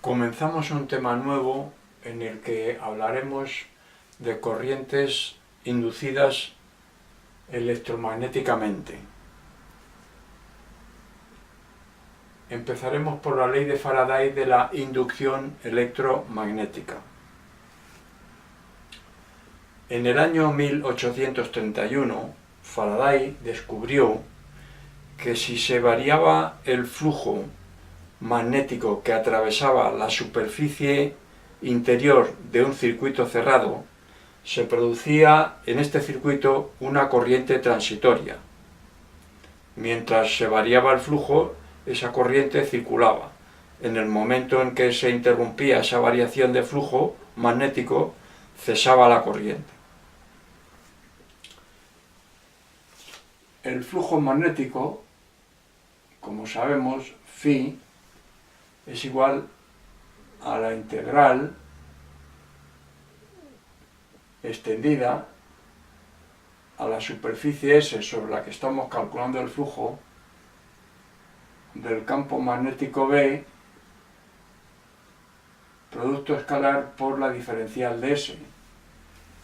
Comenzamos un tema nuevo en el que hablaremos de corrientes inducidas electromagnéticamente. Empezaremos por la ley de Faraday de la inducción electromagnética. En el año 1831, Faraday descubrió que si se variaba el flujo magnético que atravesaba la superficie interior de un circuito cerrado, se producía en este circuito una corriente transitoria. Mientras se variaba el flujo, esa corriente circulaba. En el momento en que se interrumpía esa variación de flujo magnético, cesaba la corriente. El flujo magnético, como sabemos, phi, es igual a la integral extendida a la superficie S sobre la que estamos calculando el flujo del campo magnético B, producto escalar por la diferencial de S,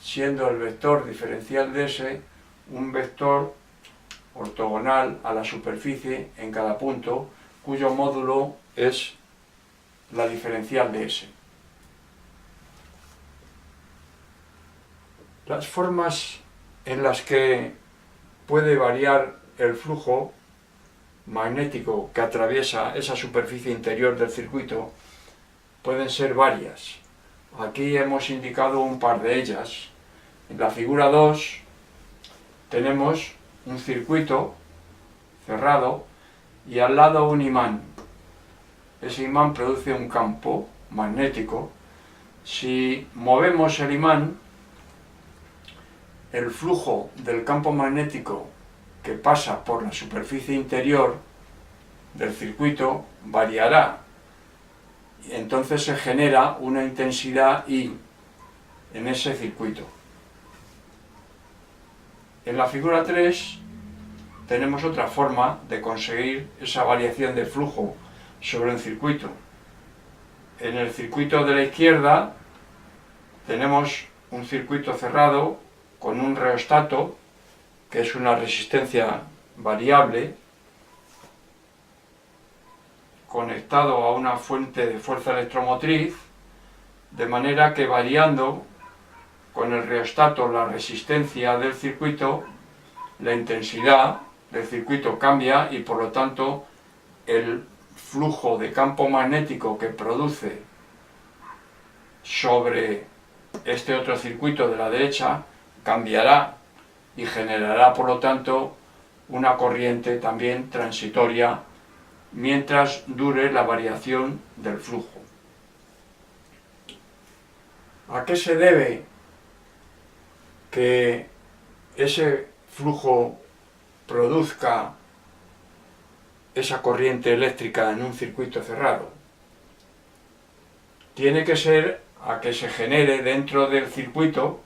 siendo el vector diferencial de S un vector ortogonal a la superficie en cada punto, cuyo módulo es la diferencial de S. Las formas en las que puede variar el flujo magnético que atraviesa esa superficie interior del circuito pueden ser varias. Aquí hemos indicado un par de ellas. En la figura 2 tenemos un circuito cerrado y al lado un imán. Ese imán produce un campo magnético. Si movemos el imán, el flujo del campo magnético que pasa por la superficie interior del circuito variará. Y entonces se genera una intensidad I en ese circuito. En la figura 3 tenemos otra forma de conseguir esa variación de flujo sobre un circuito. En el circuito de la izquierda tenemos un circuito cerrado con un reostato, que es una resistencia variable, conectado a una fuente de fuerza electromotriz, de manera que variando con el reostato la resistencia del circuito, la intensidad del circuito cambia y por lo tanto el flujo de campo magnético que produce sobre este otro circuito de la derecha cambiará y generará por lo tanto una corriente también transitoria mientras dure la variación del flujo. ¿A qué se debe que ese flujo produzca esa corriente eléctrica en un circuito cerrado? Tiene que ser a que se genere dentro del circuito.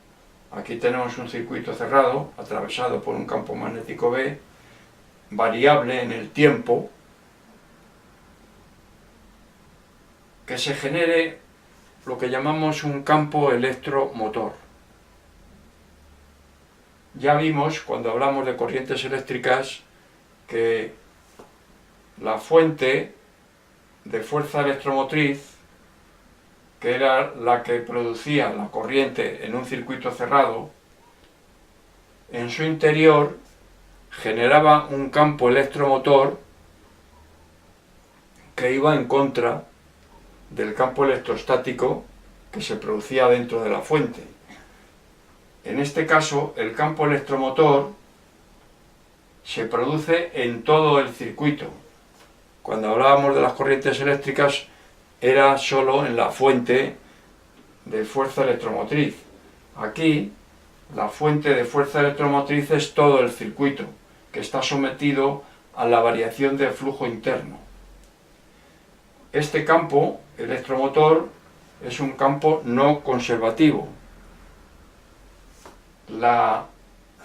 Aquí tenemos un circuito cerrado atravesado por un campo magnético B variable en el tiempo, que se genere lo que llamamos un campo electromotor. Ya vimos cuando hablamos de corrientes eléctricas que la fuente de fuerza electromotriz, que era la que producía la corriente en un circuito cerrado, en su interior generaba un campo electromotor que iba en contra del campo electrostático que se producía dentro de la fuente. En este caso, el campo electromotor se produce en todo el circuito. Cuando hablábamos de las corrientes eléctricas, era solo en la fuente de fuerza electromotriz. Aquí, la fuente de fuerza electromotriz es todo el circuito, que está sometido a la variación del flujo interno. Este campo electromotor es un campo no conservativo. La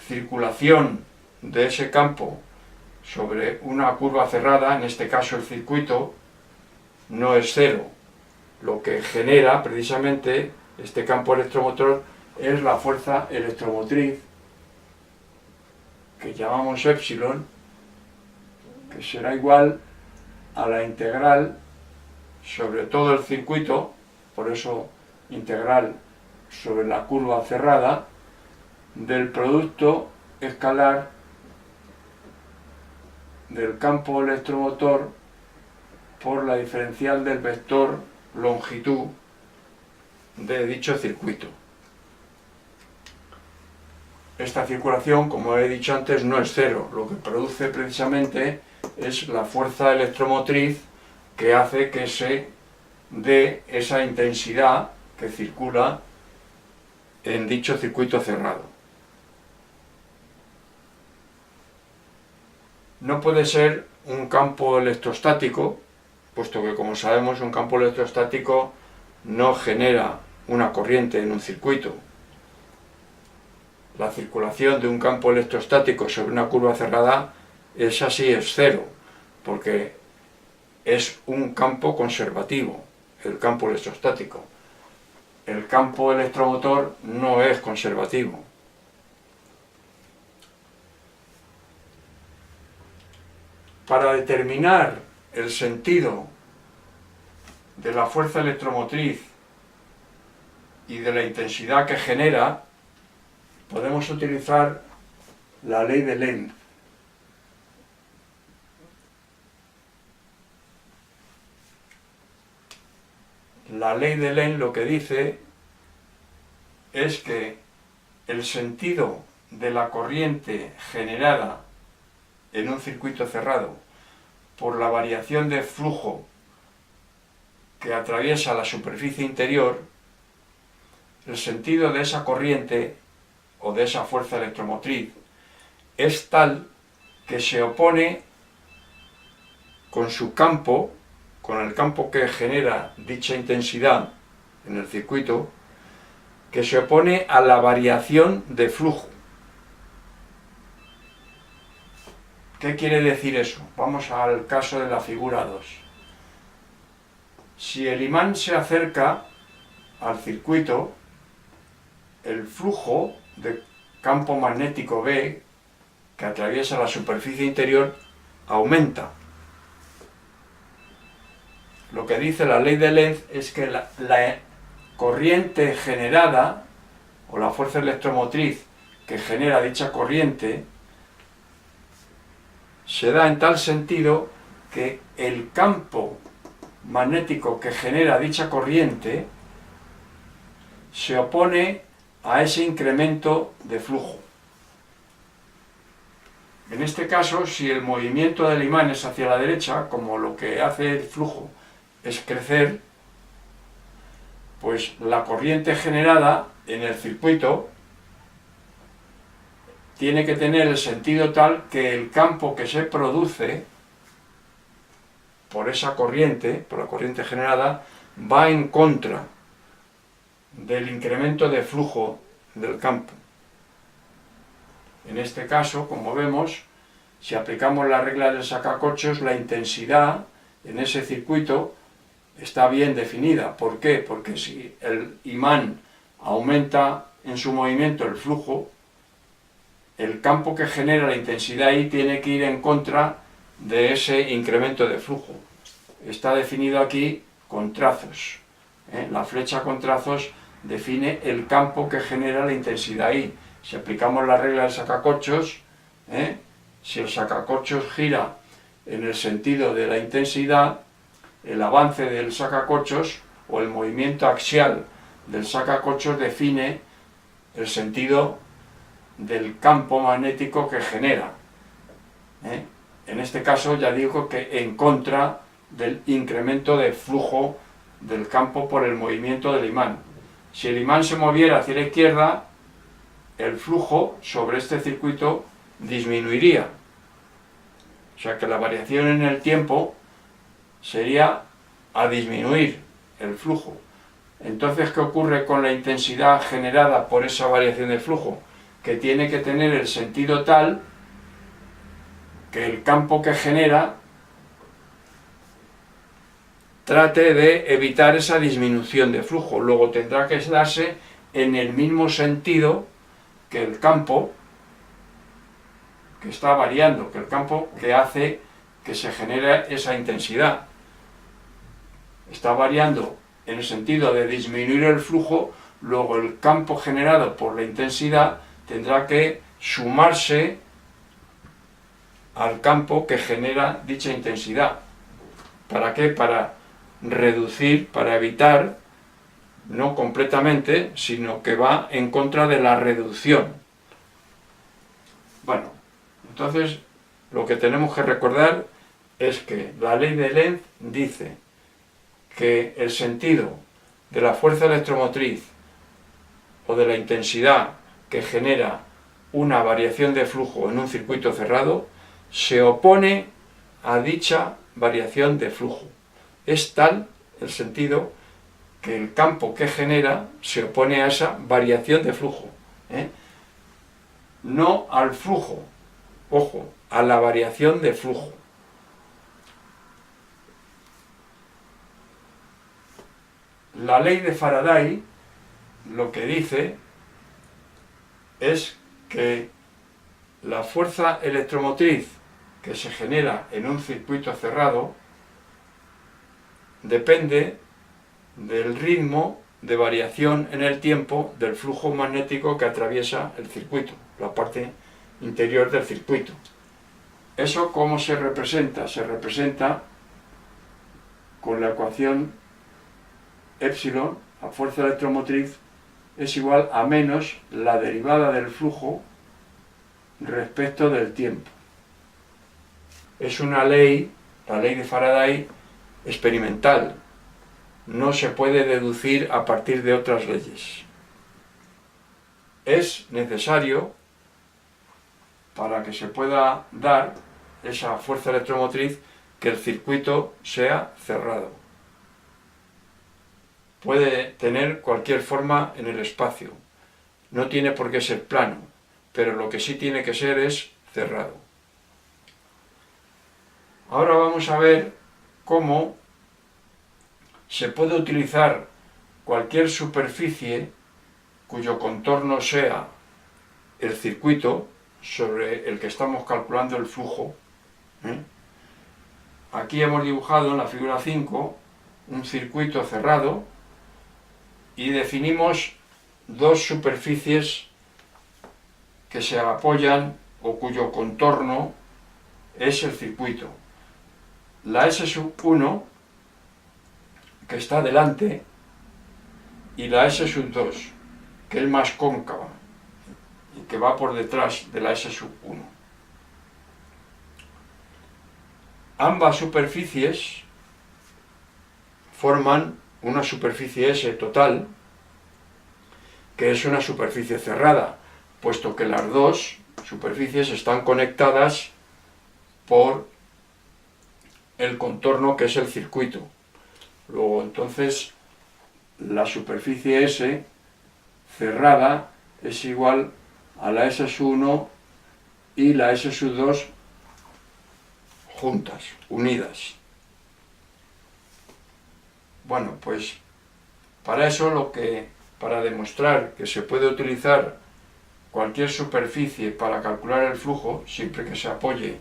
circulación de ese campo sobre una curva cerrada, en este caso el circuito, no es cero. lo que genera precisamente este campo electromotor es la fuerza electromotriz que llamamos epsilon, que será igual a la integral sobre todo el circuito, por eso integral sobre la curva cerrada, del producto escalar del campo electromotor por la diferencial del vector longitud de dicho circuito. Esta circulación, como he dicho antes, no es cero. Lo que produce precisamente es la fuerza electromotriz que hace que se dé esa intensidad que circula en dicho circuito cerrado. No puede ser un campo electrostático, puesto que, como sabemos, un campo electrostático no genera una corriente en un circuito. La circulación de un campo electrostático sobre una curva cerrada, esa sí es cero, porque es un campo conservativo, el campo electrostático. El campo electromotor no es conservativo. Para determinar el sentido de la fuerza electromotriz y de la intensidad que genera, podemos utilizar la ley de Lenz. La ley de Lenz lo que dice es que el sentido de la corriente generada en un circuito cerrado por la variación de flujo que atraviesa la superficie interior, el sentido de esa corriente o de esa fuerza electromotriz es tal que se opone con su campo, con el campo que genera dicha intensidad en el circuito, que se opone a la variación de flujo. ¿Qué quiere decir eso? Vamos al caso de la figura 2. Si el imán se acerca al circuito, el flujo de campo magnético B que atraviesa la superficie interior aumenta. Lo que dice la ley de Lenz es que la corriente generada, o la fuerza electromotriz que genera dicha corriente, se da en tal sentido que el campo magnético que genera dicha corriente se opone a ese incremento de flujo. En este caso, si el movimiento del imán es hacia la derecha, como lo que hace el flujo es crecer, pues la corriente generada en el circuito tiene que tener el sentido tal que el campo que se produce por esa corriente, por la corriente generada, va en contra del incremento de flujo del campo. En este caso, como vemos, si aplicamos la regla del sacacorchos, la intensidad en ese circuito está bien definida. ¿Por qué? Porque si el imán aumenta en su movimiento el flujo, el campo que genera la intensidad ahí tiene que ir en contra de ese incremento de flujo. Está definido aquí con trazos. La flecha con trazos define el campo que genera la intensidad ahí. Si aplicamos la regla del sacacorchos, si el sacacorchos gira en el sentido de la intensidad, el avance del sacacorchos o el movimiento axial del sacacorchos define el sentido del campo magnético que genera. En este caso ya digo que en contra del incremento de flujo del campo por el movimiento del imán. Si el imán se moviera hacia la izquierda, el flujo sobre este circuito disminuiría. O sea que la variación en el tiempo sería a disminuir el flujo. Entonces, ¿qué ocurre con la intensidad generada por esa variación de flujo? Que tiene que tener el sentido tal que el campo que genera trate de evitar esa disminución de flujo. Luego tendrá que darse en el mismo sentido que el campo que está variando, que el campo que hace que se genere esa intensidad. Está variando en el sentido de disminuir el flujo, luego el campo generado por la intensidad tendrá que sumarse al campo que genera dicha intensidad. ¿Para qué? Para reducir, para evitar, no completamente, sino que va en contra de la reducción. Bueno, entonces lo que tenemos que recordar es que la ley de Lenz dice que el sentido de la fuerza electromotriz o de la intensidad que genera una variación de flujo en un circuito cerrado se opone a dicha variación de flujo. Es tal el sentido que el campo que genera se opone a esa variación de flujo, no al flujo, ojo, a la variación de flujo. La ley de Faraday lo que dice es que la fuerza electromotriz que se genera en un circuito cerrado depende del ritmo de variación en el tiempo del flujo magnético que atraviesa el circuito, la parte interior del circuito. ¿Eso cómo se representa? Se representa con la ecuación epsilon, la fuerza electromotriz, es igual a menos la derivada del flujo respecto del tiempo. Es una ley, la ley de Faraday, experimental. No se puede deducir a partir de otras leyes. Es necesario, para que se pueda dar esa fuerza electromotriz, que el circuito sea cerrado. Puede tener cualquier forma en el espacio, no tiene por qué ser plano, pero lo que sí tiene que ser es cerrado. Ahora vamos a ver cómo se puede utilizar cualquier superficie cuyo contorno sea el circuito sobre el que estamos calculando el flujo. Aquí hemos dibujado en la figura 5 un circuito cerrado y definimos dos superficies que se apoyan o cuyo contorno es el circuito. La S1, que está delante, y la S2, que es más cóncava y que va por detrás de la S1. Ambas superficies forman una superficie S total, que es una superficie cerrada, puesto que las dos superficies están conectadas por el contorno que es el circuito. Luego, entonces, la superficie S cerrada es igual a la S1 y la S2 juntas, unidas. Bueno, pues para eso para demostrar que se puede utilizar cualquier superficie para calcular el flujo, siempre que se apoye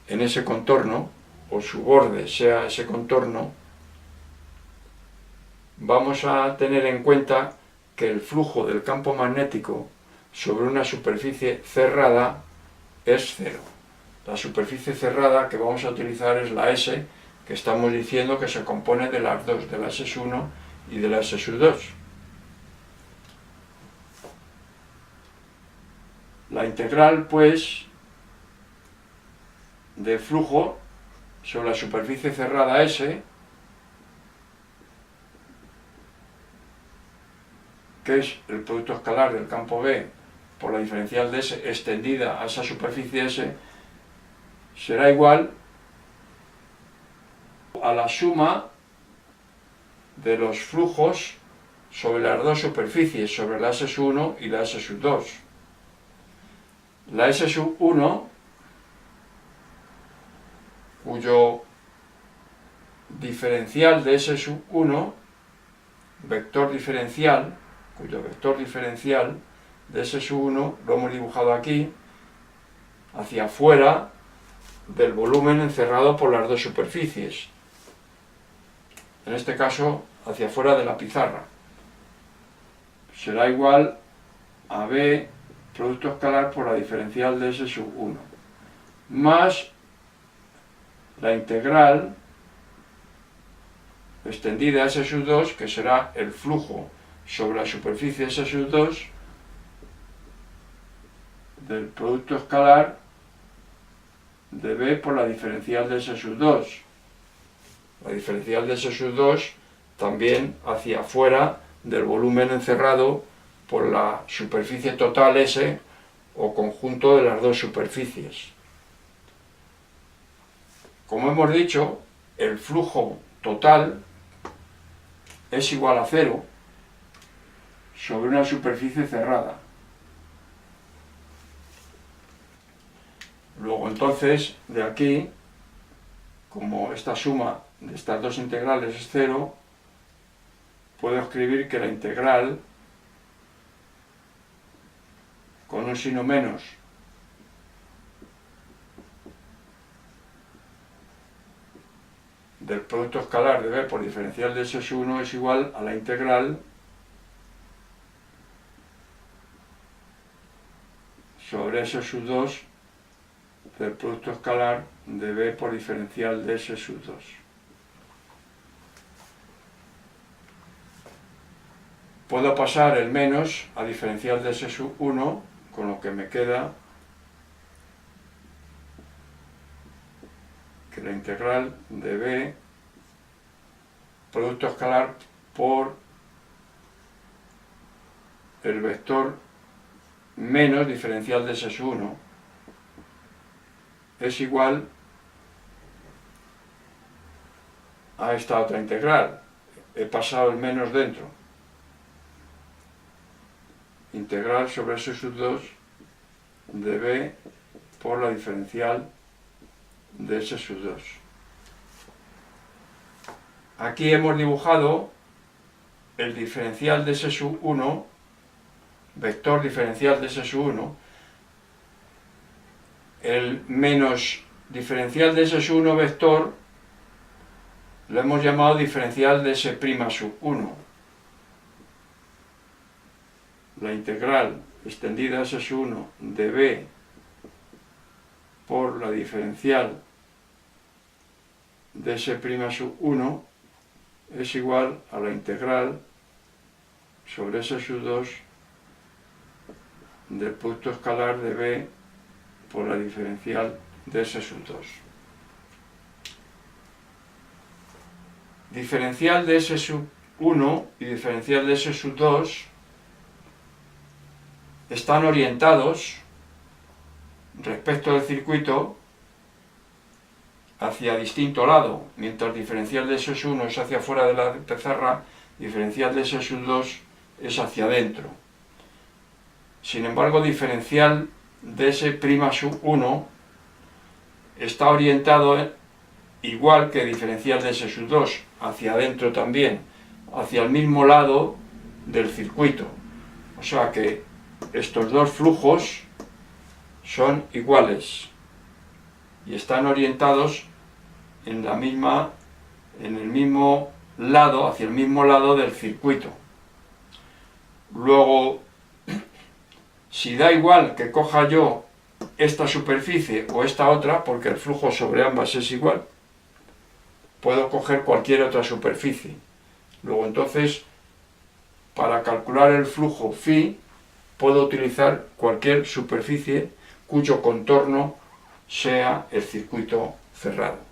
en ese contorno, o su borde sea ese contorno, vamos a tener en cuenta que el flujo del campo magnético sobre una superficie cerrada es cero. La superficie cerrada que vamos a utilizar es la S, que estamos diciendo que se compone de las dos, de la S1 y de la S2. La integral, pues, de flujo sobre la superficie cerrada S, que es el producto escalar del campo B por la diferencial de S extendida a esa superficie S, será igual a la suma de los flujos sobre las dos superficies, sobre la S1 y la S2. La S1, cuyo diferencial de S sub 1, vector diferencial, cuyo vector diferencial de S sub 1 lo hemos dibujado aquí, hacia afuera del volumen encerrado por las dos superficies. En este caso, hacia afuera de la pizarra. Será igual a B producto escalar por la diferencial de S sub 1, más la integral extendida a S sub 2, que será el flujo sobre la superficie S sub 2 del producto escalar de B por la diferencial de S sub 2. La diferencial de S sub 2 también hacia afuera del volumen encerrado por la superficie total S o conjunto de las dos superficies. Como hemos dicho, el flujo total es igual a 0 sobre una superficie cerrada. Luego entonces, de aquí, como esta suma de estas dos integrales es 0, puedo escribir que la integral con un signo menos del producto escalar de B por diferencial de S sub 1 es igual a la integral sobre S sub 2 del producto escalar de B por diferencial de S sub 2. Puedo pasar el menos a diferencial de S sub 1, con lo que me queda que la integral de B producto escalar por el vector menos diferencial de S sub 1 es igual a esta otra integral. He pasado el menos dentro. Integral sobre S sub 2 de B por la diferencial de S sub 2. Aquí hemos dibujado el diferencial de S sub 1, vector diferencial de S sub 1, el menos diferencial de S sub 1 vector lo hemos llamado diferencial de S' sub 1. La integral extendida a S sub 1 de B por la diferencial de S' sub 1 es igual a la integral sobre S sub 2 del producto escalar de B por la diferencial de S sub 2. Diferencial de S sub 1 y diferencial de S sub 2 están orientados respecto del circuito hacia distinto lado, mientras diferencial de S sub 1 es hacia afuera de la pizarra, diferencial de S sub 2 es hacia adentro. Sin embargo, diferencial de S' sub 1 está orientado igual que diferencial de S sub 2, hacia adentro también, hacia el mismo lado del circuito. O sea que estos dos flujos son iguales y están orientados en el mismo lado, hacia el mismo lado del circuito. Luego, si da igual que coja yo esta superficie o esta otra, porque el flujo sobre ambas es igual, puedo coger cualquier otra superficie. Luego entonces, para calcular el flujo phi, puedo utilizar cualquier superficie cuyo contorno sea el circuito cerrado.